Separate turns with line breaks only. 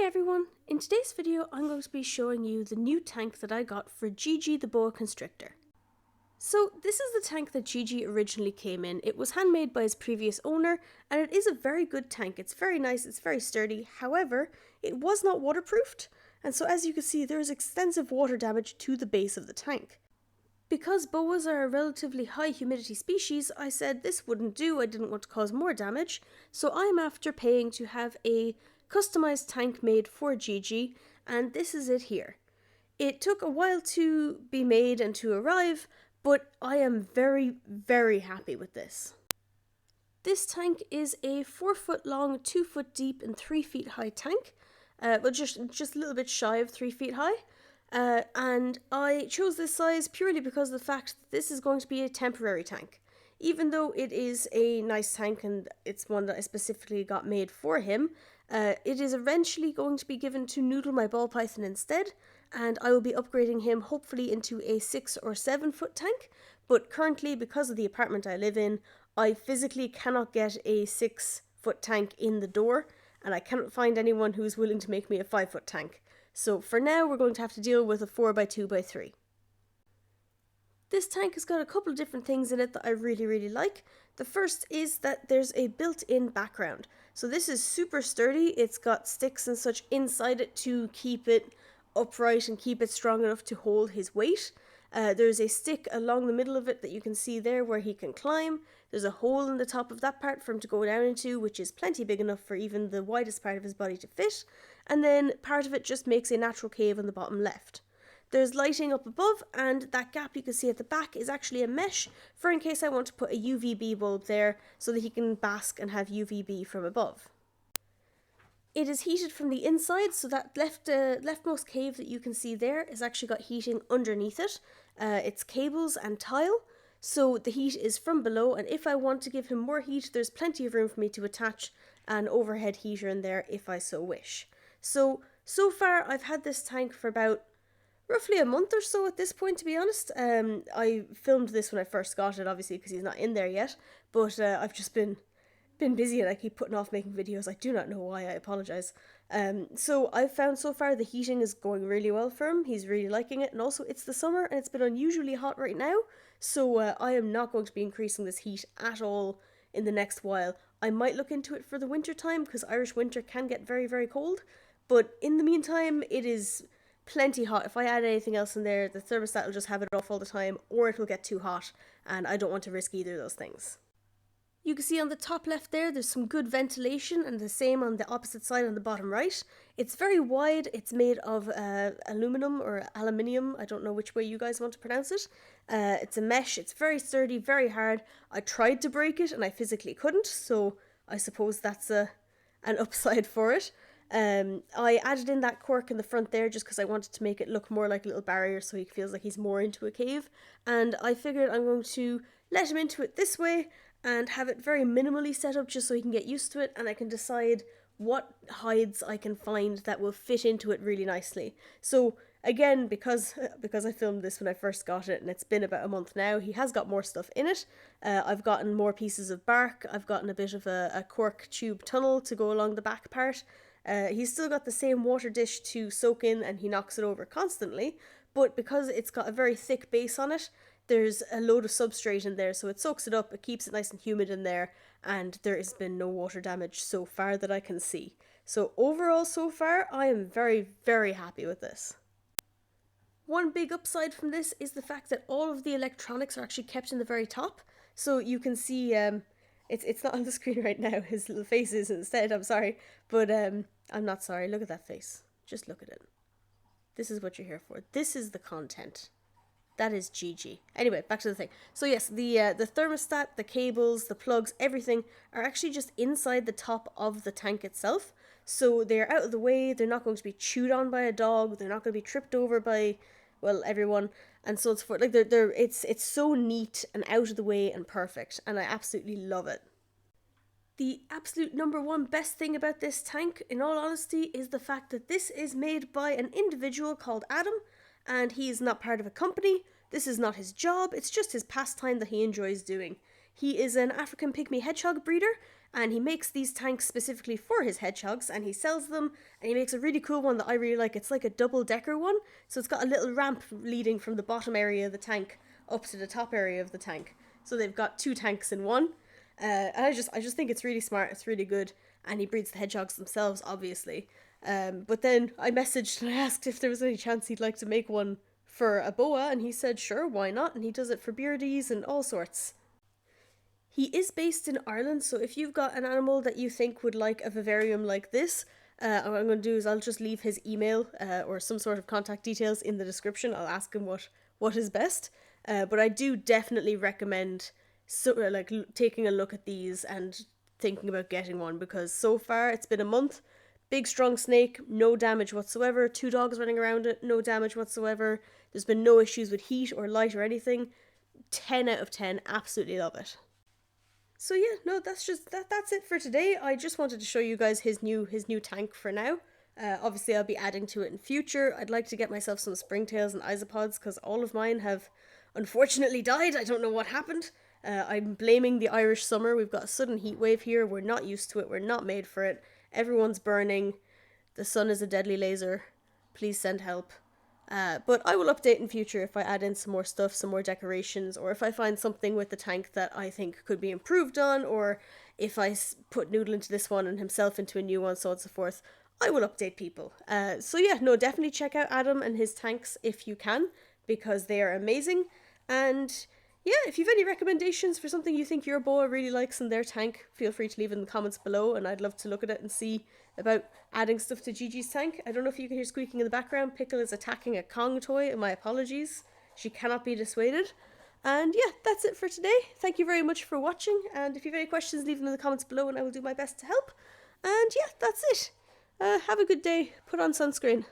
everyone, in today's video I'm going to be showing you the new tank that I got for Gigi the boa constrictor. So this is the tank that Gigi originally came in. It was handmade by his previous owner and it is a very good tank. It's very nice, it's very sturdy, however it was not waterproofed, and so as you can see there is extensive water damage to the base of the tank. Because boas are a relatively high humidity species, I said this wouldn't do, I didn't want to cause more damage, so I'm after paying to have a customized tank made for Gigi, and this is it here. It took a while to be made and to arrive, but I am very, very happy with this. This tank is a 4 foot long, 2 foot deep and 3 feet high tank, but just a little bit shy of 3 feet high. And I chose this size purely because of the fact that this is going to be a temporary tank. Even though it is a nice tank and it's one that I specifically got made for him, it is eventually going to be given to Noodle, my ball python, instead, and I will be upgrading him hopefully into a 6 or 7 foot tank, but currently, because of the apartment I live in, I physically cannot get a 6 foot tank in the door, and I cannot find anyone who's willing to make me a 5 foot tank. So for now, we're going to have to deal with a 4x2x3. This tank has got a couple of different things in it that I really like. The first is that there's a built-in background. So this is super sturdy. It's got sticks and such inside it to keep it upright and keep it strong enough to hold his weight. There's a stick along the middle of it that you can see there where he can climb. There's a hole in the top of that part for him to go down into, which is plenty big enough for even the widest part of his body to fit. And then part of it just makes a natural cave on the bottom left. There's lighting up above, and that gap you can see at the back is actually a mesh for in case I want to put a UVB bulb there so that he can bask and have UVB from above. It is heated from the inside, so that leftmost cave that you can see there has actually got heating underneath it. It's cables and tile, so the heat is from below, and if I want to give him more heat, there's plenty of room for me to attach an overhead heater in there if I so wish. So far I've had this tank for about roughly a month or so at this point, to be honest. I filmed this when I first got it, obviously, because he's not in there yet, but I've just been busy and I keep putting off making videos. I do not know why, I apologise. So I've found so far the heating is going really well for him. He's really liking it, and also it's the summer and it's been unusually hot right now, so I am not going to be increasing this heat at all in the next while. I might look into it for the winter time because Irish winter can get very cold, but in the meantime it is plenty hot. If I add anything else in there, the thermostat will just have it off all the time, or it will get too hot, and I don't want to risk either of those things. You can see on the top left there's some good ventilation, and the same on the opposite side on the bottom right. It's very wide, it's made of aluminum or aluminium, I don't know which way you guys want to pronounce it. It's a mesh, it's very sturdy, very hard. I tried to break it and I physically couldn't, so I suppose that's an upside for it. I added in that cork in the front there just because I wanted to make it look more like a little barrier so he feels like he's more into a cave, and I figured I'm going to let him into it this way and have it very minimally set up just so he can get used to it, and I can decide what hides I can find that will fit into it really nicely. So again, because I filmed this when I first got it and it's been about a month now, he has got more stuff in it. I've gotten more pieces of bark, I've gotten a bit of a cork tube tunnel to go along the back part. He's still got the same water dish to soak in and he knocks it over constantly, but because it's got a very thick base on it, there's a load of substrate in there, so it soaks it up, it keeps it nice and humid in there, and there has been no water damage so far that I can see. So overall so far, I am very happy with this. One big upside from this is the fact that all of the electronics are actually kept in the very top, so you can see, it's not on the screen right now, his little face is instead, I'm sorry, but I'm not sorry, look at that face, just look at it. This is what you're here for, this is the content. That is Gigi. Anyway, back to the thing. So yes, the thermostat, the cables, the plugs, everything are actually just inside the top of the tank itself. So they're out of the way, they're not going to be chewed on by a dog, they're not going to be tripped over by, well, everyone, and so it's for like it's so neat and out of the way and perfect, and I absolutely love it. The absolute number one best thing about this tank, in all honesty, is the fact that this is made by an individual called Adam, and he is not part of a company. This is not his job, it's just his pastime that he enjoys doing. He is an African pygmy hedgehog breeder, and he makes these tanks specifically for his hedgehogs, and he sells them, and he makes a really cool one that I really like. It's like a double-decker one, so it's got a little ramp leading from the bottom area of the tank up to the top area of the tank. So they've got 2 tanks in one. And I just think it's really smart, it's really good, and he breeds the hedgehogs themselves, obviously. But then I messaged and I asked if there was any chance he'd like to make one for a boa, and he said sure, why not, and he does it for beardies and all sorts. He is based in Ireland, so if you've got an animal that you think would like a vivarium like this, what I'm going to do is I'll just leave his email or some sort of contact details in the description. I'll ask him what is best. But I do definitely recommend taking a look at these and thinking about getting one, because so far it's been a month. Big strong snake, no damage whatsoever. 2 dogs running around it, no damage whatsoever. There's been no issues with heat or light or anything. 10 out of 10, absolutely love it. So yeah, no, that's it for today. I just wanted to show you guys his new tank for now. Obviously I'll be adding to it in future. I'd like to get myself some springtails and isopods because all of mine have unfortunately died. I don't know what happened. I'm blaming the Irish summer. We've got a sudden heat wave here. We're not used to it. We're not made for it. Everyone's burning. The sun is a deadly laser. Please send help. But I will update in future if I add in some more stuff, some more decorations, or if I find something with the tank that I think could be improved on, or if I put Noodle into this one and himself into a new one, so on and so forth. I will update people. So yeah, no, definitely check out Adam and his tanks if you can, because they are amazing. And yeah, if you've any recommendations for something you think your boa really likes in their tank, feel free to leave it in the comments below, and I'd love to look at it and see about adding stuff to Gigi's tank. I don't know if you can hear squeaking in the background. Pickle is attacking a Kong toy, and my apologies. She cannot be dissuaded. And yeah, that's it for today. Thank you very much for watching, and if you have any questions, leave them in the comments below and I will do my best to help. And yeah, that's it. Have a good day. Put on sunscreen.